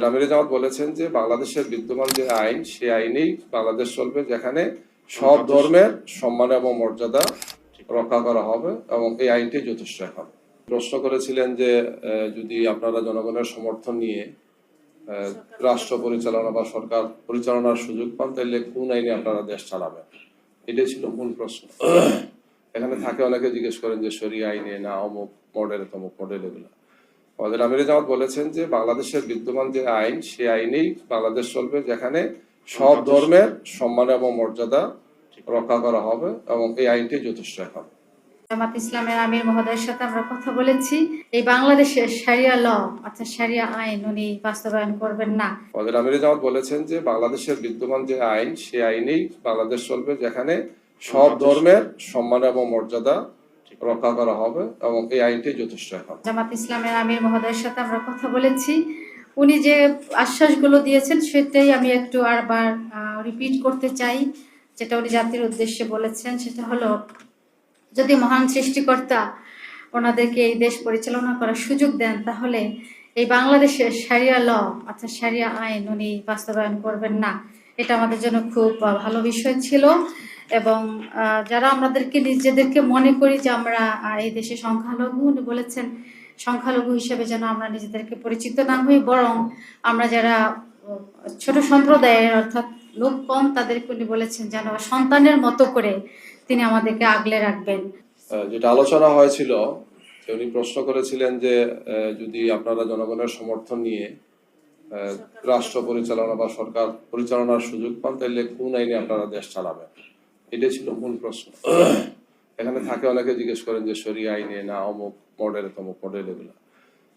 আমির জামাত বলেছেন যে বাংলাদেশের বিদ্যমান যে আইন সেই আইনেই বাংলাদেশ চলবে, যেখানে সব ধর্মের সম্মান এবং মর্যাদা রক্ষা করা হবে এবং এই আইনটি যথেষ্ট হবে। প্রশ্ন করেছিলেন যে যদি আপনারা জনগণের সমর্থন নিয়ে রাষ্ট্র পরিচালনা বা সরকার পরিচালনার সুযোগ পান, তাহলে কোন আইনে আপনারা দেশ চালাবেন, এটাই ছিল মূল প্রশ্ন। এখানে থাকে অনেকে জিজ্ঞেস করেন যে শরিয়া আইনে না অমুক মডেল তমুক মডেল, এগুলো। আমাদের আমির জামাত বলেছেন যে বাংলাদেশের বিদ্যমান যে আইন সেই আইনেই বাংলাদেশ চলবে, যেখানে সব ধর্মের সম্মান এবং মর্যাদা রক্ষা করা হবে এবং এই আইনটি যথেষ্ট হবে। জামাত ইসলামের আমির মহোদয়ের সাথে আমরা কথা বলেছি, এই বাংলাদেশের শারিয়া ল অর্থাৎ শারিয়া আইন উনি বাস্তবায়ন করবেন না। আমাদের আমির জামাত বলেছেন যে বাংলাদেশের বিদ্যমান যে আইন সেই আইনেই বাংলাদেশ চলবে, যেখানে সব ধর্মের সম্মান এবং মর্যাদা রক্ষা করা হবে এবং এই আইনটি যথেষ্ট হবে। জামাত ইসলামের আমির মহোদয়ের সাথে আমরা কথা বলেছি, উনি যে আশ্বাসগুলো দিয়েছেন সেটাই আমি একটু আরবার রিপিট করতে চাই। যেটা উনি জাতির উদ্দেশ্যে বলেছেন সেটা হলো, যদি মহান সৃষ্টিকর্তা ওনাদেরকে এই দেশ পরিচালনা করার সুযোগ দেন, তাহলে এই বাংলাদেশের শারিয়া ল অর্থাৎ শারিয়া আইন উনি বাস্তবায়ন করবেন না। এটা আমাদের জন্য খুব ভালো বিষয় ছিল। এবং যারা আমাদেরকে নিজেদেরকে মনে করি যে আমরা এই দেশে সংখ্যালঘু, উনি বলেছেন সংখ্যালঘু হিসেবে যেন আমরা নিজেদেরকে পরিচিত না হই, বরং আমরা যারা ছোট সম্প্রদায়ের অর্থাৎ লোক কম তাদেরকে উনি বলেছেন যেন সন্তানের মতো করে তিনি আমাদেরকে আগলে রাখবেন। যেটা আলোচনা হয়েছিল, উনি প্রশ্ন করেছিলেন যে যদি আপনারা জনগণের সমর্থন নিয়ে রাষ্ট্র পরিচালনা বা সরকার পরিচালনার সুযোগ পান, তাহলে কোন আইনে আপনারা দেশ চালাবেন, এটাই ছিল মূল প্রশ্ন। এখানে থাকে অনেকে জিজ্ঞেস করেন যে শরিয়া আইনে না অমুক মডেল তমুক মডেল, এগুলো।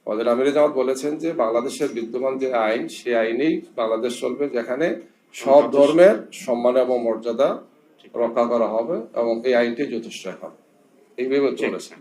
আমাদের আমির জামাত বলেছেন যে বাংলাদেশের বিদ্যমান যে আইন সেই আইনেই বাংলাদেশ চলবে, যেখানে সব ধর্মের সম্মান এবং মর্যাদা রক্ষা করা হবে এবং এই আইনটি যথেষ্ট হবে, এইভাবে চলেছে।